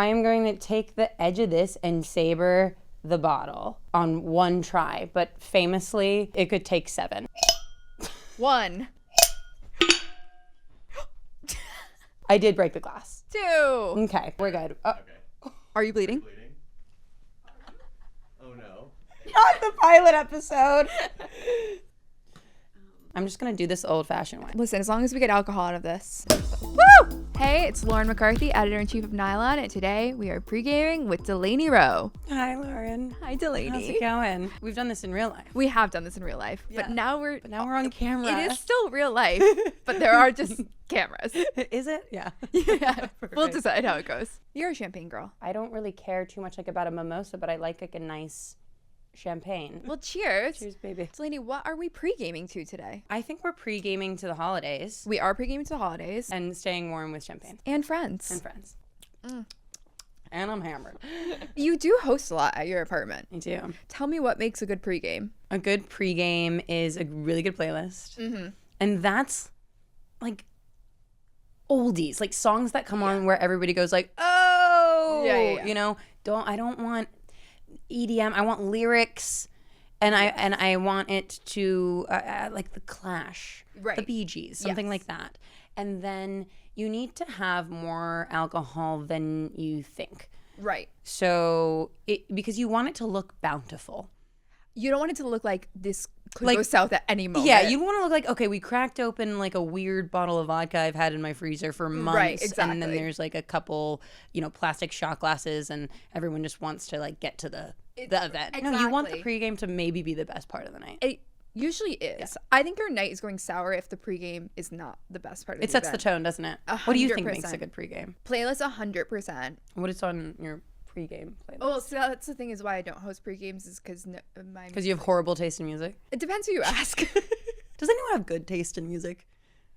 I am going to take the edge of this and saber the bottle on one try, but famously, it could take 7. 1. I did break the glass. 2. Okay, we're good. Okay. Are you bleeding? Bleeding? Oh no. Not the pilot episode. I'm just gonna do this old-fashioned way. Listen, as long as we get alcohol out of this. Woo! Hey, it's Lauren McCarthy, editor-in-chief of NYLON, and today we are pre-gaming with Delaney Rowe. Hi, Lauren. Hi, Delaney. How's it going? We've done this in real life. We have done this in real life, Yeah. but now we're on camera. It is still real life, but there are just cameras. Is it? Yeah. Yeah, we'll decide how it goes. You're a champagne girl. I don't really care too much about a mimosa, but I like a nice champagne. Well, cheers. Cheers, baby. Delaney, what are we pre-gaming to today? I think we're pre-gaming to the holidays We are pre-gaming to the holidays and staying warm with champagne and friends. and friends. And I'm hammered. You do host a lot at your apartment. I do. Tell me what makes a good pre-game. A good pre-game is a really good playlist. Mm-hmm. And that's like oldies, like songs that come on where everybody goes like, oh, Yeah. you know, I don't want EDM. I want lyrics, and I want it to like the Clash, Right. the Bee Gees, something like that. And then you need to have more alcohol than you think. Right. So because you want it to look bountiful. You don't want it to look like this could Like- go south at any moment. Yeah, you want to look like, okay, we cracked open like a weird bottle of vodka I've had in my freezer for months. Right, exactly. And then there's like a couple, plastic shot glasses, and everyone just wants to like get to the event. No, you want the Exactly. pregame to maybe be the best part of the night. It usually is. Yeah. I think your night is going sour if the pregame is not the best part of It the sets event. the tone, doesn't it? What do you think makes a 100%. good pregame? Playlist 100%. What is on your pregame playlist? Oh, so that's the thing is why I don't host pregames is because mine. Because you have horrible taste in music. It depends who you ask. Does anyone have good taste in music?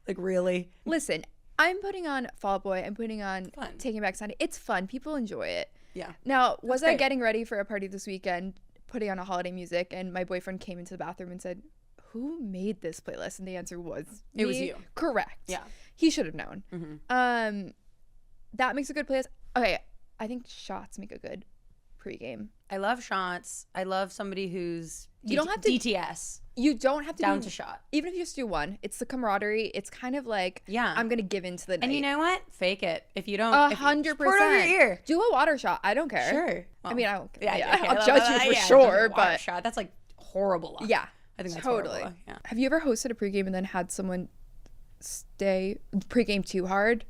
Like, really? Listen, I'm putting on Fall Out Boy. I'm putting on Fun. Taking Back Sunday. It's fun. People enjoy it. Yeah. Now, was I great. getting ready for a party this weekend, putting on a holiday music, and my boyfriend came into the bathroom and said, "Who made this playlist?" And the answer was, It was me. you. Correct. Yeah. He should have known. Mm-hmm. That makes a good playlist. Okay, I think shots make a good pregame. I love shots. I love somebody who's You don't have to- DTS You don't have to down do, to shot. even if you just do one. It's the camaraderie. It's kind of like, Yeah. I'm gonna give into the night. And you know what? Fake it. If you don't, 100%. pour it over your ear. Do a water shot. I don't care. Sure. I mean, I don't care. Yeah, okay, I'll judge you for sure, but shot. That's like horrible luck. yeah, I think that's totally. horrible luck, yeah. Have you ever hosted a pregame and then had someone stay pregame too hard?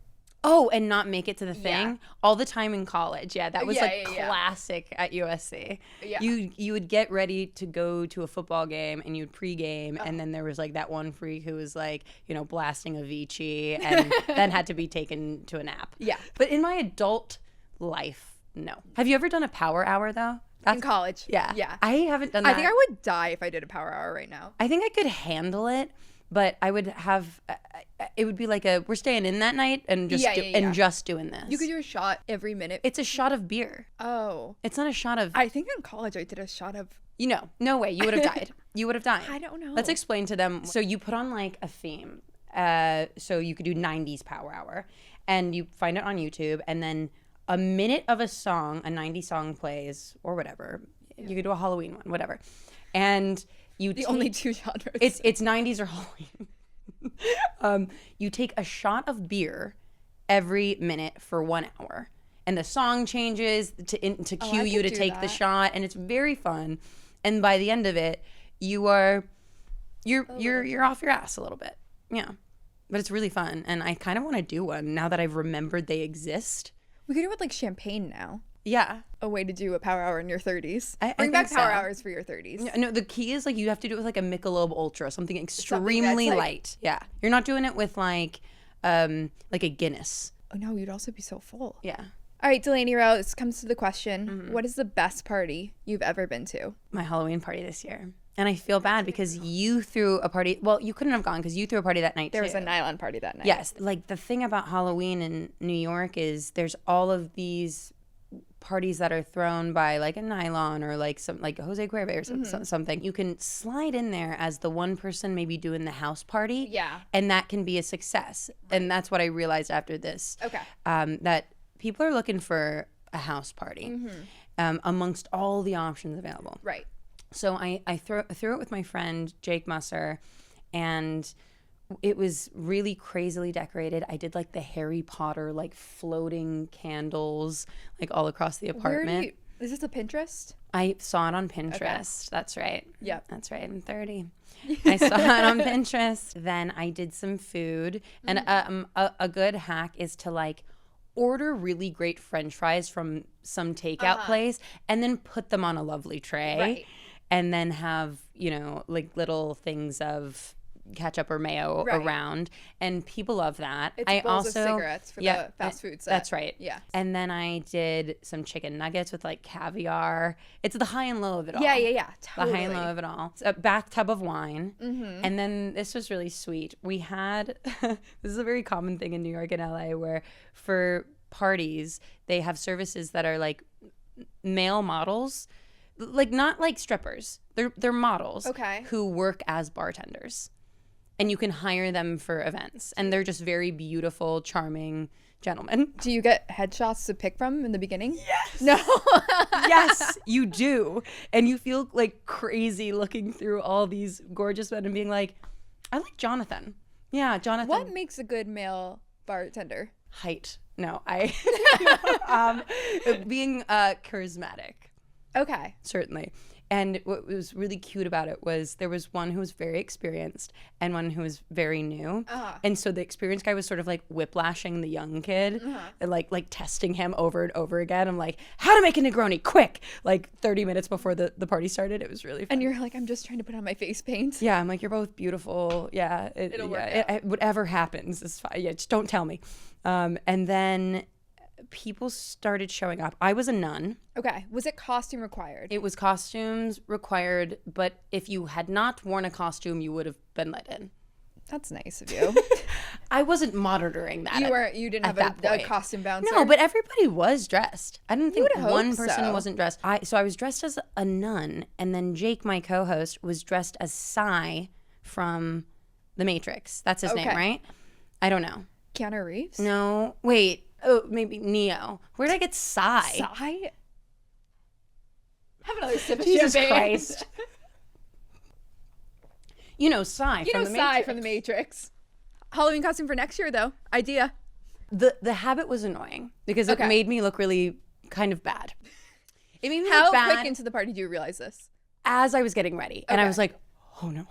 Oh, and not make it to the thing Yeah. all the time in college. Yeah, that was Yeah, like yeah. classic at USC. Yeah. You would get ready to go to a football game and you'd pregame, and then there was like that one freak who was like, blasting Avicii, and then had to be taken to a nap. Yeah. But in my adult life, no. Have you ever done a power hour though? In college. Yeah. Yeah. I haven't done that. I think I would die if I did a power hour right now. I think I could handle it, but I would have. It would be like we're staying in that night and just Yeah. and just doing this. You could do a shot every minute. It's a shot of beer. Oh. It's not a shot of. I think in college I did a shot of. No way. You would have died. You would have died. I don't know. Let's explain to them. So you put on like a theme. So you could do 90s power hour, and you find it on YouTube, and then a minute of a song, a 90s song plays or whatever. You could do a Halloween one, whatever, and you only two genres. It's 90s or Halloween. You take a shot of beer every minute for 1 hour, and the song changes to cue you to could do take the that. shot, and it's very fun. And by the end of it, you're off your ass a little bit. Yeah, but it's really fun, and I kind of want to do one now that I've remembered they exist. We could do it with like champagne now. Yeah. A way to do a power hour in your 30s. I Bring back think power so. hours for your 30s. No, the key is like you have to do it with like a Michelob Ultra, something extremely that's, like- light. Yeah, you're not doing it with like a Guinness. Oh no, you'd also be so full. Yeah, All right, Delaney Rowe, this comes to the question. What is the best party you've ever been to? my Halloween party this year, and I feel bad because you threw a party. Well, you couldn't have gone because you threw a party that night. There too. was a NYLON party that night. Yes, like the thing about Halloween in New York is there's all of these parties that are thrown by like a NYLON or like some like Jose Cuervo or something. You can slide in there as the one person maybe doing the house party. Yeah. And that can be a success. And that's what I realized after this. Okay. That people are looking for a house party amongst all the options available. Right. So I threw it with my friend Jake Musser, and it was really crazily decorated. I did like the Harry Potter like floating candles like all across the apartment. Is this a Pinterest? I saw it on Pinterest. Okay. That's right. Yep. That's right. I'm 30. I saw it on Pinterest. Then I did some food, and a good hack is to like order really great French fries from some takeout place, and then put them on a lovely tray. Right. And then have, like little things of ketchup or mayo around. And people love that. It's bowls of cigarettes for the fast food set. That's right. Yeah. And then I did some chicken nuggets with like caviar. It's the high and low of it all. Yeah. Totally. The high and low of it all. It's a bathtub of wine. Mm-hmm. And then this was really sweet. We had, this is a very common thing in New York and LA, where for parties, they have services that are like male models. Like not like strippers. They're models who work as bartenders. And you can hire them for events. And they're just very beautiful, charming gentlemen. Do you get headshots to pick from in the beginning? Yes. No. Yes, you do. And you feel like crazy looking through all these gorgeous men and being like, I like Jonathan. Yeah, Jonathan. What makes a good male bartender? Height. No, being charismatic. Okay. Certainly. And what was really cute about it was there was one who was very experienced and one who was very new. And so the experienced guy was sort of like whiplashing the young kid and like testing him over and over again. I'm like, how to make a Negroni, quick! Like 30 minutes before the party started. It was really fun. And you're like, I'm just trying to put on my face paint. Yeah, I'm like, you're both beautiful. Yeah. It'll work out. Whatever happens is fine. Yeah, just don't tell me. And then people started showing up. I was a nun. Okay. Was it costume required? It was costumes required, but if you had not worn a costume, you would have been let in. That's nice of you. I wasn't monitoring that. You didn't have a costume bouncer? No, but everybody was dressed. I didn't think one person so. wasn't dressed. So I was dressed as a nun, and then Jake, my co-host, was dressed as Psy from The Matrix. That's his name, right? I don't know. Keanu Reeves? No. Wait. Oh, maybe Neo. Where did I get Psy? Psy? Have another sip of Jesus champagne. Christ. You know Psy from The Matrix. Psy from The Matrix. Halloween costume for next year, though. Idea. The habit was annoying because it made me look really kind of bad. It made me look bad. How quick into the party do you realize this? As I was getting ready. And I was like, oh no.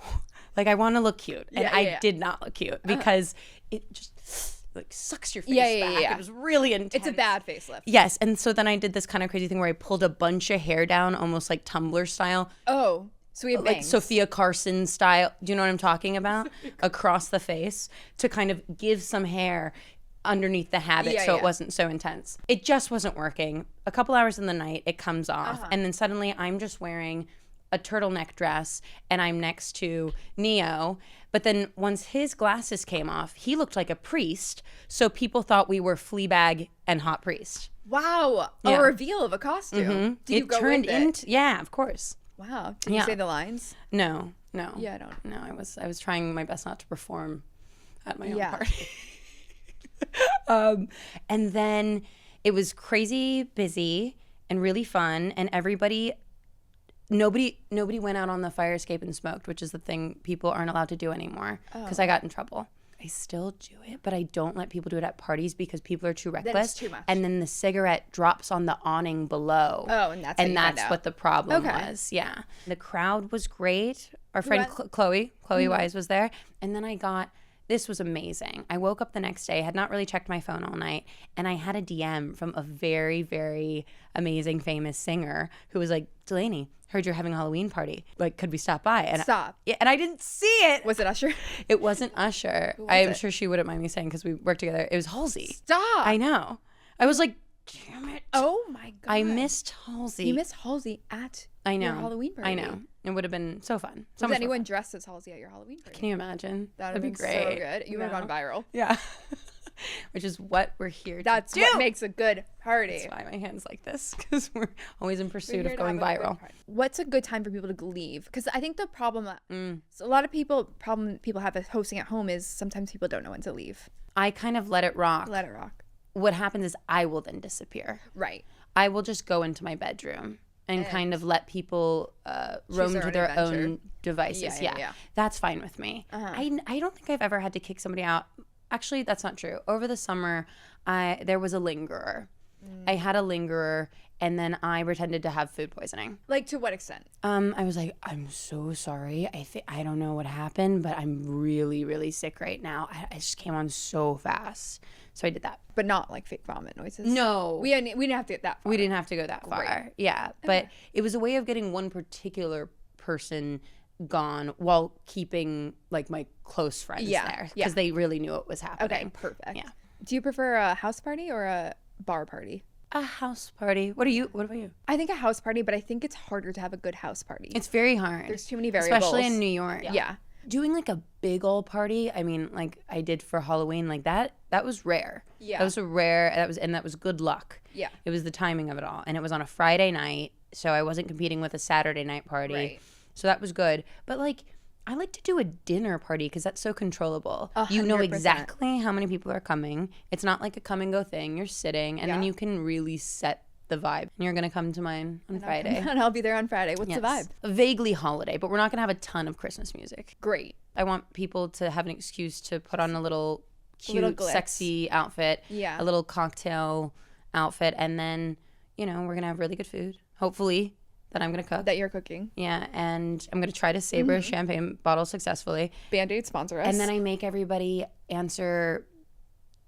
Like I want to look cute. And I did not look cute because it just like sucks your face back. It was really intense. It's a bad facelift. Yes. And so then I did this kind of crazy thing where I pulled a bunch of hair down, almost like Tumblr style. Oh, so we have like bangs. Sophia Carlson style. Do you know what I'm talking about? Across the face to kind of give some hair underneath the habit so it wasn't so intense. It just wasn't working. A couple hours in the night, it comes off. And then suddenly I'm just wearing a turtleneck dress and I'm next to Neo. But then once his glasses came off, he looked like a priest. So people thought we were Fleabag and Hot Priest. Wow. A reveal of a costume. Mm-hmm. Did you go with it? Yeah, of course. Wow. Did you say the lines? No. Yeah, I don't. No, I was trying my best not to perform at my own party. And then it was crazy busy and really fun, and nobody went out on the fire escape and smoked, which is the thing people aren't allowed to do anymore because I got in trouble. I still do it, but I don't let people do it at parties because people are too reckless. That's too much. And then the cigarette drops on the awning below. Oh, and that's what the problem was. Yeah. The crowd was great. Our friend Chloe Wise was there. And then this was amazing. I woke up the next day, had not really checked my phone all night, and I had a DM from a very, very amazing, famous singer who was like, Delaney, heard you're having a Halloween party. Like, could we stop by? And and I didn't see it. Was it Usher? It wasn't Usher. I'm sure she wouldn't mind me saying because we worked together. It was Halsey. Stop. I know. I was like, damn it. Oh my God. I missed Halsey. You missed Halsey at your Halloween party. I know. It would have been so fun. Was anyone dressed as Halsey at your Halloween party? Can you imagine? That'd be great. So good. You would have gone viral. Yeah. Which is what we're here to do. That's what makes a good party. That's why my hand's like this, because we're always in pursuit of going viral. What's a good time for people to leave? Because I think the problem, so a lot of people have with hosting at home is sometimes people don't know when to leave. I kind of let it rock. Let it rock. What happens is I will then disappear. Right. I will just go into my bedroom and kind of let people roam to their own devices. Yeah. That's fine with me. I don't think I've ever had to kick somebody out. Actually, that's not true. Over the summer, there was a lingerer. I had a lingerer, and then I pretended to have food poisoning. Like, to what extent? I was like, I'm so sorry. I don't know what happened, but I'm really, really sick right now. I just came on so fast. So I did that. But not like fake vomit noises. No. We didn't have to get that far. We didn't have to go that far. Yeah. But it was a way of getting one particular person gone while keeping like my close friends there. Because they really knew what was happening. Okay, perfect. Yeah. Do you prefer a house party or a bar party? A house party. What about you? I think a house party, but I think it's harder to have a good house party. It's very hard. There's too many variables. Especially in New York. Yeah. Doing like a big old party, I mean, like I did for Halloween, like that was rare. Yeah. That was good luck. Yeah. It was the timing of it all. And it was on a Friday night, so I wasn't competing with a Saturday night party. Right. So that was good. But like I like to do a dinner party because that's so controllable. 100%. You know exactly how many people are coming. It's not like a come and go thing. You're sitting, and then you can really set the vibe. And you're going to come to mine on Friday. And I'll be there on Friday. What's the vibe? Vaguely holiday, but we're not going to have a ton of Christmas music. Great. I want people to have an excuse to put on a little cute, glitz. sexy outfit. Yeah. A little cocktail outfit. And then, we're going to have really good food. Hopefully. That I'm going to cook. That you're cooking. Yeah, and I'm going to try to saber a champagne bottle successfully. Band-Aid, sponsor us. And then I make everybody answer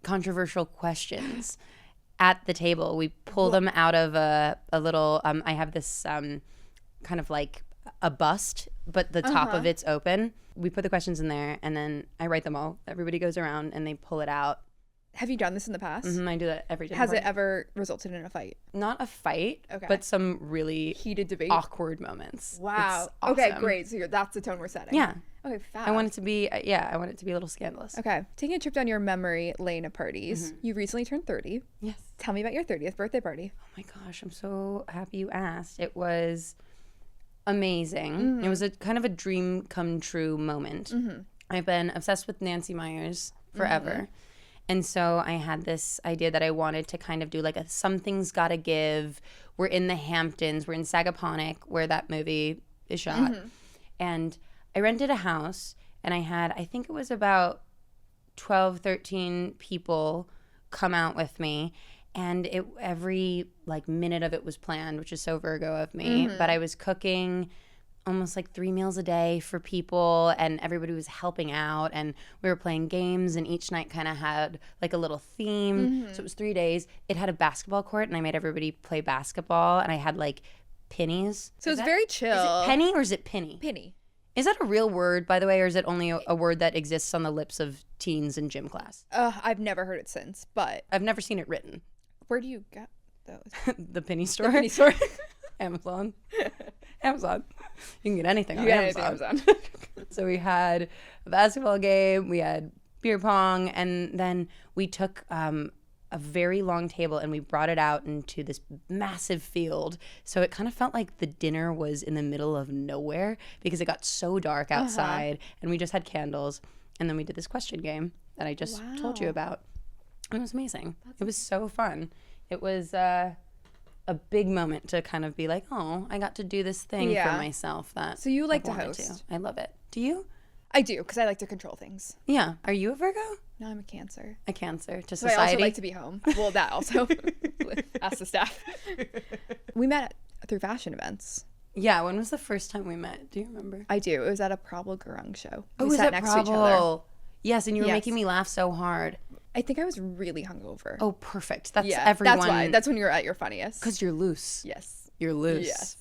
controversial questions at the table. We pull them out of a little, I have this kind of like a bust, but the top of it's open. We put the questions in there, and then I write them all. Everybody goes around, and they pull it out. Have you done this in the past? I do that every day. Has it ever resulted in a fight? Not a fight, Okay. but some really Heated debate? awkward moments. Wow. It's awesome. Okay, great. So that's the tone we're setting. Yeah. Okay, fab. I want it to be, I want it to be a little scandalous. Okay. Taking a trip down your memory lane of parties. You recently turned 30. Yes. Tell me about your 30th birthday party. Oh my gosh, I'm so happy you asked. It was amazing. It was a kind of a dream come true moment. I've been obsessed with Nancy Meyers forever. And so I had this idea that I wanted to kind of do like a Something's Gotta Give. We're in the Hamptons. We're in Sagaponack, where that movie is shot. And I rented a house, and I had, I think it was about 12, 13 people come out with me. And every like minute of it was planned, which is so Virgo of me. But I was cooking almost like 3 meals a day for people, and everybody was helping out, and we were playing games, and each night kind of had like a little theme. So it was 3 days. It had a basketball court, and I made everybody play basketball, and I had like pennies. So it's very chill. Is it penny or is it penny? Penny. Is that a real word, by the way, or is it only a word that exists on the lips of teens in gym class? I've never heard it since, but I've never seen it written. where do you get those? The penny store. Penny store. Amazon. Amazon. You can get anything on Yeah, Amazon. So we had a basketball game, we had beer pong, and then we took a very long table and we brought it out into this massive field. So it kind of felt like the dinner was in the middle of nowhere because it got so dark outside, and we just had candles. And then we did this question game that I just told you about. And it was amazing. It was so fun. It was a big moment to kind of be like, oh, I got to do this thing for myself. That So you like I to wanted host? I love it. Do you? I do, because I like to control things. Yeah. Are you a Virgo? No, I'm a Cancer. A Cancer to So society. I also like to be home. Well, that also. Ask the staff. We met through fashion events. Yeah. When was the first time we met? Do you remember? I do. It was at a Prabal Gurung show. Oh, We was sat it next to each other. Prabal? Yes, and you were Yes. making me laugh so hard. I think I was really hungover. Oh, perfect. That's yeah, everyone. That's why. That's when you're at your funniest. Because you're loose. Yes. You're loose. Yes.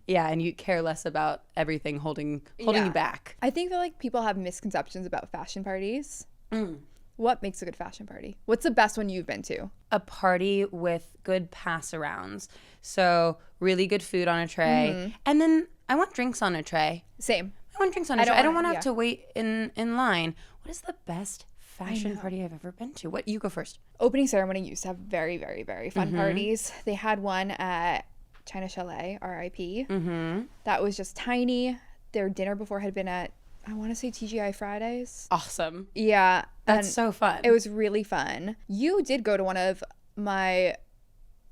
Yeah, and you care less about everything holding you back. I think that like people have misconceptions about fashion parties. What makes a good fashion party? What's the best one you've been to? A party with good pass arounds. So really good food on a tray. And then I want drinks on a tray. Same. I want drinks on a tray. I don't want to have yeah. to wait in line. What is the best fashion party I've ever been to? What, you go first. Opening ceremony used to have very, very, very fun parties. They had one at China Chalet, RIP. That was just tiny. Their dinner before had been at, I want to say TGI Fridays. Awesome. Yeah. That's and so fun. It was really fun. You did go to one of my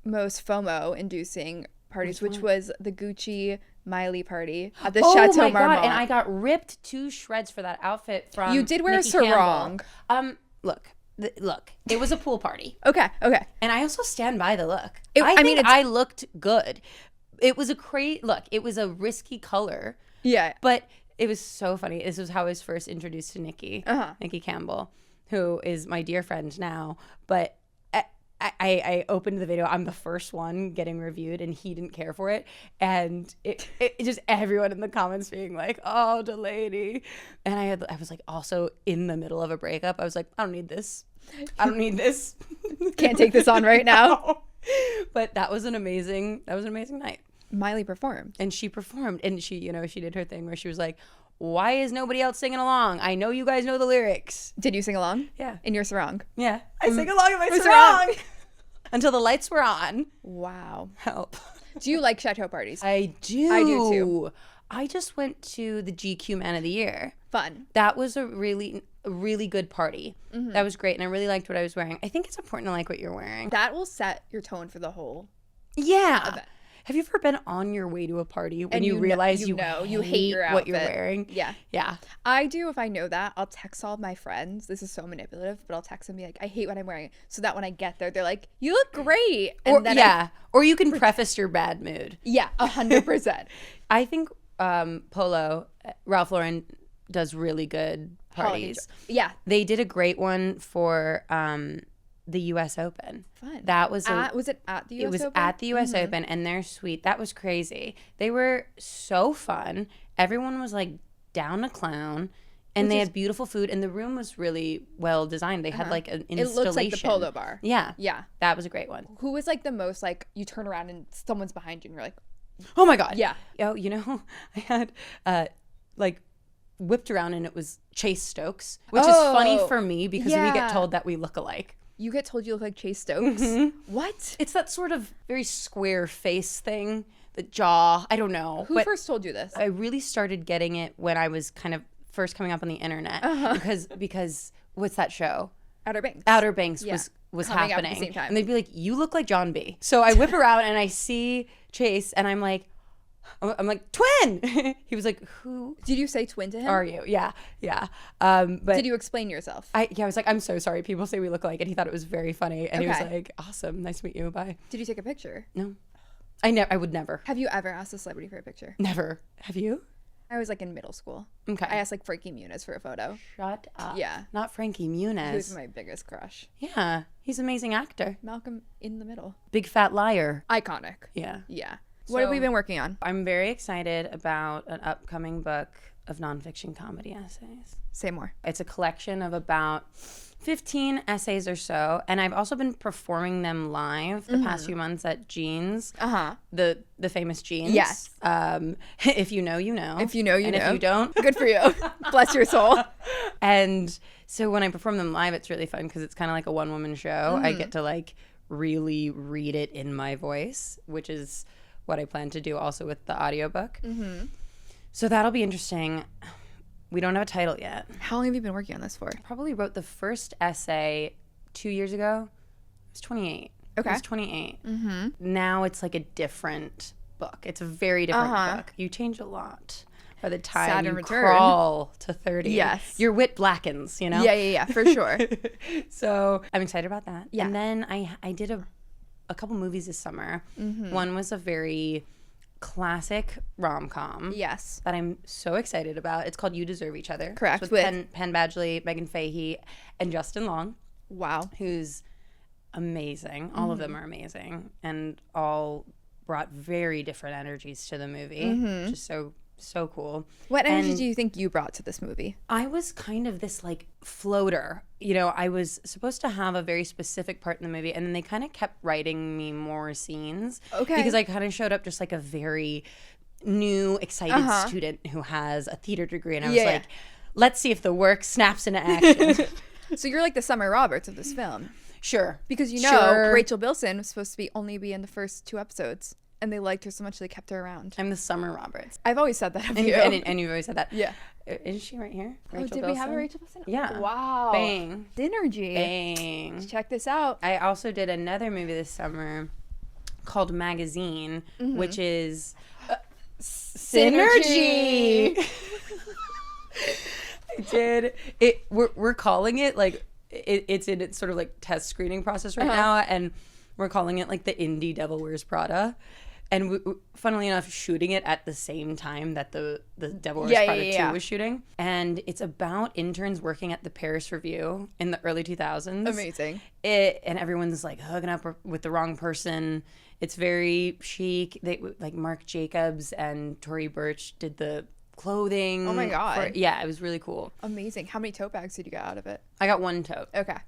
most FOMO-inducing parties, which was the Gucci Miley party at the Oh Chateau my Marmont. God, and I got ripped to shreds for that outfit from You did wear a Nikki sarong. Campbell. Look, it was a pool party. Okay. And I also stand by the look. I mean, I looked good. It was it was a risky color. Yeah. But it was so funny. This was how I was first introduced to Nikki Campbell, who is my dear friend now. But I opened the video. I'm the first one getting reviewed, and he didn't care for it. And it just everyone in the comments being like, "Oh, Delaney," and I was like also in the middle of a breakup. I was like, I don't need this. Can't take this on right now. No. But that was an amazing night. Miley performed. And she performed, and she did her thing where she was like, why is nobody else singing along? I know you guys know the lyrics. Did you sing along? Yeah. In your sarong? Yeah. I sing along in my sarong. sarong. Until the lights were on. Wow. Help. Do you like chateau parties? I do. I do too. I just went to the GQ Man of the Year. Fun. That was a really good party. Mm-hmm. That was great, and I really liked what I was wearing. I think it's important to like what you're wearing. That will set your tone for the whole event. Have you ever been on your way to a party when you realize you hate your outfit. what you're wearing? Yeah. Yeah. I do. If I know that, I'll text all of my friends. This is so manipulative, but I'll text them and be like, I hate what I'm wearing. So that when I get there, they're like, you look great. And or you can preface your bad mood. Yeah, 100%. I think Polo, Ralph Lauren does really good parties. Yeah. They did a great one for the U.S. Open. Fun. That was was it at the U.S. Open? It was at the U.S. Open, and their suite, that was crazy. They were so fun. Everyone was like down to clown, and they had beautiful food, and the room was really well designed. They had like an installation. It looks like the Polo Bar. Yeah. Yeah. That was a great one. Who was like the most like, you turn around and someone's behind you and you're like, oh my God. Yeah. Oh, I had like whipped around and it was Chase Stokes, which is funny for me because we get told that we look alike. You get told you look like Chase Stokes? What? It's that sort of very square face thing, the jaw. I don't know. Who first told you this? I really started getting it when I was kind of first coming up on the internet because what's that show? Outer Banks. Outer Banks was coming happening. At the same time. And they'd be like, you look like John B. So I whip around and I see Chase and I'm like, twin. He was like, who did you say twin to him? are you? Yeah. But did you explain yourself? I was like, I'm so sorry. People say we look alike. And he thought it was very funny. And he was like, awesome. Nice to meet you. Bye. Did you take a picture? No. I would never. Have you ever asked a celebrity for a picture? Never. Have you? I was like in middle school. Okay. I asked like Frankie Muniz for a photo. Shut up. Yeah. Not Frankie Muniz. He was my biggest crush. Yeah. He's an amazing actor. Malcolm in the Middle. Big fat liar. Iconic. Yeah. Yeah. What have we been working on? I'm very excited about an upcoming book of nonfiction comedy essays. Say more. It's a collection of about 15 essays or so, and I've also been performing them live the past few months at Jeans. The famous Jeans. Yes. If you know, you know. If you know, you know. If you don't, good for you. Bless your soul. And so when I perform them live, it's really fun because it's kind of like a one-woman show. I get to like really read it in my voice, which is what I plan to do also with the audiobook. So that'll be interesting. We don't have a title yet. How long have you been working on this for? I probably wrote the first essay 2 years ago. I was 28. Okay. I was 28. Now it's like a different book. It's a very different book. You change a lot by the time Saturn you return. crawl to 30. Yes. Your wit blackens, you know? Yeah, for sure. So I'm excited about that. Yeah. And then I did a couple movies this summer. One was a very classic rom-com. Yes. That I'm so excited about. It's called You Deserve Each Other. Correct. It's with Penn Badgley, Meghann Fahy, and Justin Long. Wow. Who's amazing. All of them are amazing. And all brought very different energies to the movie. Which is so cool. What energy do you think you brought to this movie? I was kind of this like floater. You know, I was supposed to have a very specific part in the movie, and then they kind of kept writing me more scenes. Okay. Because I kind of showed up just like a very new, excited student who has a theater degree, and I was like, let's see if the work snaps into action. So you're like the Summer Roberts of this film. Sure. Because you know Rachel Bilson was supposed to only be in the first 2 episodes. And they liked her so much they kept her around. I'm the Summer Roberts. I've always said that of you. And you've always said that. Yeah. Is she right here? Rachel Bilson? We have a Rachel Bilson? Yeah. Wow. Bang. Synergy. Bang. Check this out. I also did another movie this summer called Magazine, which is Synergy. I did it. We're calling it like it's in its sort of like test screening process right now, and we're calling it like the indie Devil Wears Prada. And funnily enough, shooting it at the same time that the Devil Wears Prada 2 was shooting. And it's about interns working at the Paris Review in the early 2000s. Amazing. And everyone's like hooking up with the wrong person. It's very chic. Like Marc Jacobs and Tory Burch did the clothing. Oh my God. Yeah, it was really cool. Amazing. How many tote bags did you get out of it? I got one tote. Okay.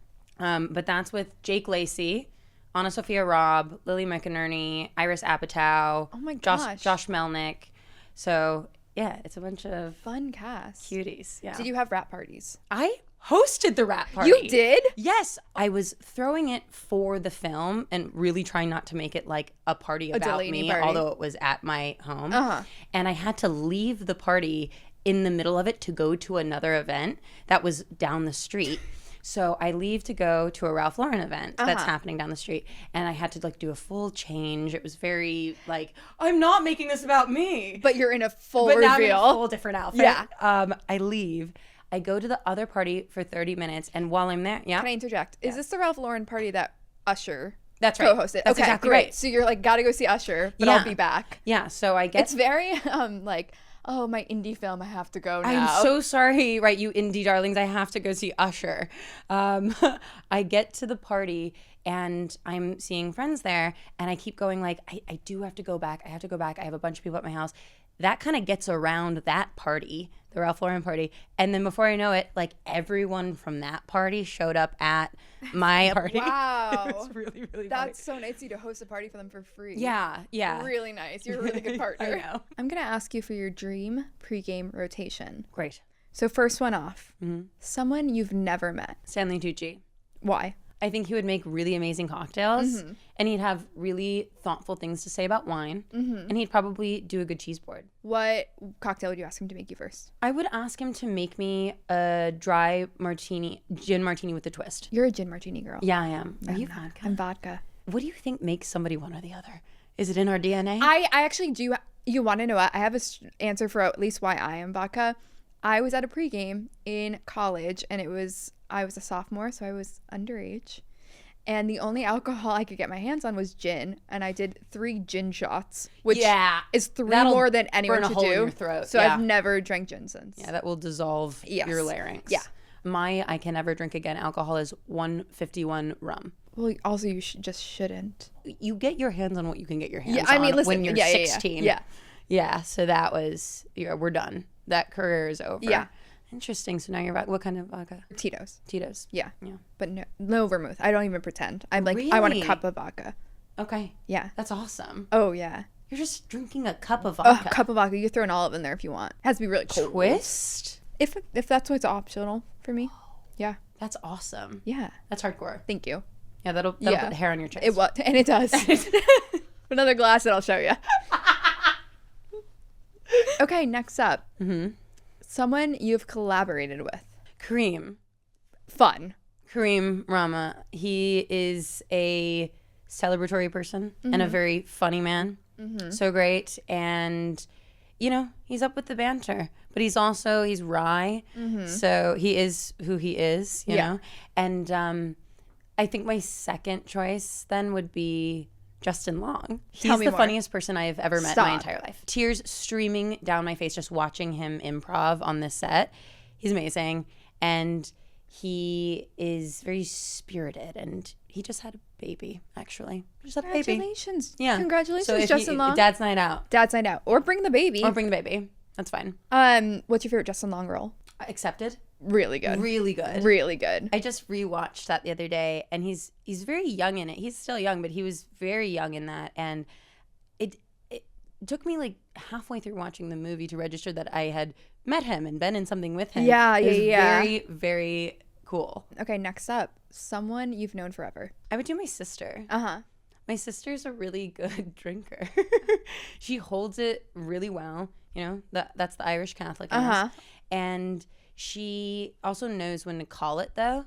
But that's with Jake Lacey, Anna Sophia Robb, Lily McInerney, Iris Apatow, Oh my gosh. Josh Melnick. So yeah, it's a bunch of Fun cast. cuties. Yeah. Did you have rap parties? I hosted the rap party. You did? Yes. I was throwing it for the film and really trying not to make it like a party about Delaney me, party. although it was at my home. Uh-huh. And I had to leave the party in the middle of it to go to another event that was down the street. So I leave to go to a Ralph Lauren event that's happening down the street, and I had to like do a full change. It was very like, I'm not making this about me. But you're in a full But now I'm in reveal. a full different outfit. Yeah. I leave. I go to the other party for 30 minutes, and while I'm there, Can I interject? Is this the Ralph Lauren party that Usher That's right. co-hosted? That's okay, exactly great. right. So you're like, gotta go see Usher, but Yeah. I'll be back. Yeah, so I get It's very like, oh, my indie film, I have to go now. I'm so sorry, right, you indie darlings. I have to go see Usher. I get to the party and I'm seeing friends there, and I keep going like, I do have to go back. I have to go back. I have a bunch of people at my house. That kind of gets around that party, the Ralph Lauren party. And then before I know it, like everyone from that party showed up at my party. Wow. It was really, really That's so nice of you to host a party for them for free. funny. Yeah. Really nice. You're a really good partner. I know. I'm going to ask you for your dream pregame rotation. Great. So first one off, Mm-hmm. someone you've never met. Stanley Tucci. Why? I think he would make really amazing cocktails, and he'd have really thoughtful things to say about wine, and he'd probably do a good cheese board. What cocktail would you ask him to make you first? I would ask him to make me a dry martini, gin martini with a twist. You're a gin martini girl. Yeah, I am. Are you vodka? I'm vodka. What do you think makes somebody one or the other? Is it in our DNA? I actually do. You want to know what? I have an answer for at least why I am vodka. I was at a pregame in college, and I was a sophomore, so I was underage. And the only alcohol I could get my hands on was gin, and I did 3 gin shots, which is 3 That'll more than anyone burn a should hole in do. your throat. So Yeah. I've never drank gin since. Yeah, that will dissolve Yes. your larynx. Yeah. My I can never drink again alcohol is 151 rum. Well, also you just shouldn't. You get your hands on what you can get your hands Yeah, I mean, on listen, when you're yeah, 16. Yeah. Yeah, so that was, we're done. That career is over. Yeah. Interesting. So now you're vodka. What kind of vodka? Tito's. Tito's. Yeah. Yeah. But no vermouth. I don't even pretend. I'm like, I want a Really? cup of vodka. Okay. Yeah. That's awesome. Oh, yeah. You're just drinking a cup of A vodka. cup of vodka. You throw an olive in there if you want. It has to be really cold. Twist? If that's what's optional for me. Yeah. That's awesome. Yeah. That's hardcore. Thank you. Yeah, that'll Yeah. put hair on your chest. It was, and it does. Another glass that I'll show you. Okay, next up. Mm-hmm. Someone you've collaborated with. Kareem. Fun. Kareem Rama. He is a celebratory person and a very funny man. So great. And, he's up with the banter. But he's wry. So he is who he is, you know? And I think my second choice then would be Justin Long. He's me the more. funniest person I have ever met in my Stop. entire life. Tears streaming down my face just watching him improv on this set. He's amazing. And he is very spirited, and he just had a baby, actually. Just had a baby. Congratulations. Yeah. Congratulations, so if Justin Long. Dad's night out. Dad's night out. Or bring the baby. Or bring the baby. That's fine. What's your favorite Justin Long role? Accepted. Really good. Really good. Really good. I just rewatched that the other day, and he's very young in it. He's still young, but he was very young in that, and it took me like halfway through watching the movie to register that I had met him and been in something with him. Yeah, It was yeah. Very, very cool. Okay, next up. Someone you've known forever. I would do my sister. Uh-huh. My sister's a really good drinker. She holds it really well. That's the Irish Catholic in us. And she also knows when to call it, though.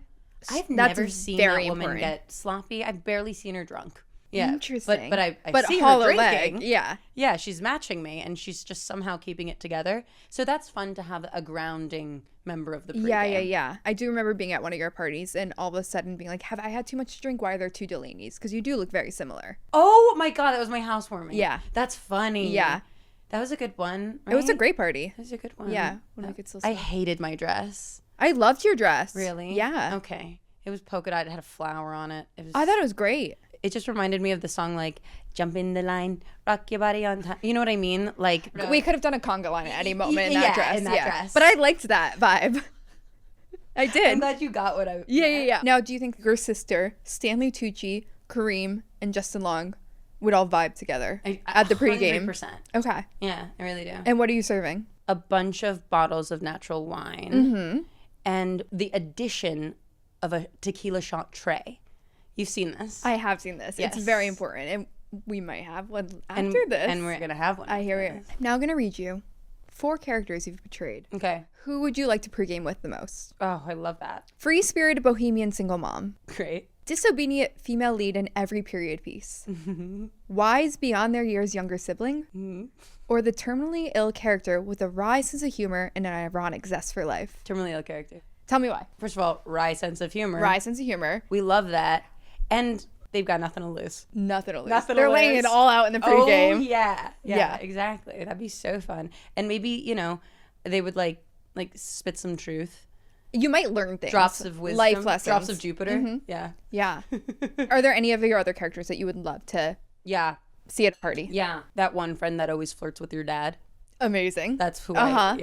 I've That's never seen very that woman important. get sloppy. I've barely seen her drunk. Yeah. Interesting. But I but see her hollow drinking. leg. Yeah. Yeah, she's matching me, and she's just somehow keeping it together. So that's fun to have a grounding member of the pregame. Yeah. I do remember being at one of your parties and all of a sudden being like, have I had too much to drink? Why are there two Delaney's? Because you do look very similar. Oh my God, that was my housewarming. Yeah. That's funny. Yeah. That was a good one, right? It was a great party. It was a good one. Yeah. When we could still I hated my dress. I loved your dress. Really? Yeah. Okay. It was polka dot. It had a flower on it. I thought it was great. It just reminded me of the song, like, jump in the line, rock your body on time. You know what I mean? Like, We could have done a conga line at any moment in that dress. in that dress. But I liked that vibe. I did. I'm glad you got what I... Yeah. Now, do you think your sister, Stanley Tucci, Kareem, and Justin Long would all vibe together at the pregame? 100%. Okay. Yeah, I really do. And what are you serving? A bunch of bottles of natural wine and the addition of a tequila shot tray. You've seen this. I have seen this. Yes. It's very important. And we might have one after this. And we're going to have one. I hear you. Now I'm going to read you 4 characters you've portrayed. Okay. Who would you like to pregame with the most? Oh, I love that. Free-spirited bohemian single mom. Great. Disobedient female lead in every period piece. Wise beyond their years younger sibling. Or the terminally ill character with a wry sense of humor and an ironic zest for life. Terminally ill character. Tell me why. First of all, wry sense of humor. Wry sense of humor. We love that. And they've got nothing to lose. Nothing to lose. Nothing to They're laying lose. it all out in the pregame. Oh, yeah. Yeah. Yeah, exactly. That'd be so fun. And maybe, you know, they would like spit some truth. You might learn things. Drops of wisdom. Life lessons. Drops of Jupiter. Yeah. Yeah. Are there any of your other characters that you would love to Yeah. see at a party? Yeah. That one friend that always flirts with your dad. Amazing. That's who Uh-huh.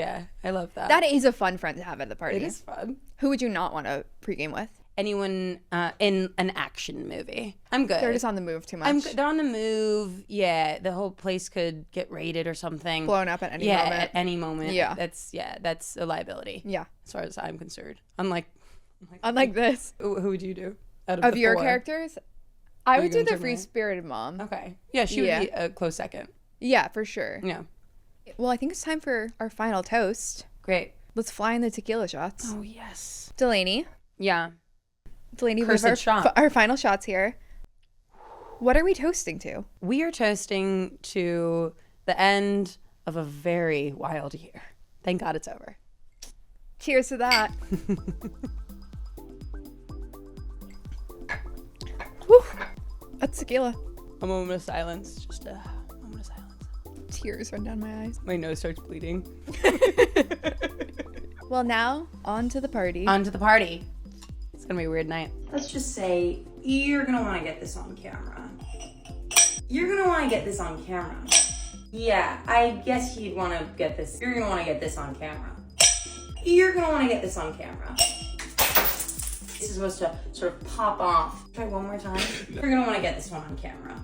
I love that. That is a fun friend to have at the party. It is fun. Who would you not want to pregame with? Anyone in an action movie. I'm good. They're just on the move too much. They're on the move. Yeah. The whole place could get raided or something. Blown up at any yeah, moment. at any moment. Yeah. That's a liability. Yeah. As far as I'm concerned. Unlike this. who would you do? Out Of the your 4? characters, I Are would you do gonna the turn me? free-spirited mom. Okay. Yeah, she would be a close second. Yeah, for sure. Yeah. Well, I think it's time for our final toast. Great. Let's fly in the tequila shots. Oh, yes. Delaney, Yeah. we have Cursed shot. our final shots here. What are we toasting to? We are toasting to the end of a very wild year. Thank God it's over. Cheers to that. Whew. That's tequila. A moment of silence. Just a moment of silence. Tears run down my eyes. My nose starts bleeding. Well, now, on to the party. On to the party. It's going to be a weird night. Let's just say you're going to want to get this on camera. You're going to want to get this on camera. Yeah, I guess you'd want to get this. You're going to want to get this on camera. You're going to want to get this on camera. This is supposed to sort of pop off. Try one more time. You're going to want to get this one on camera.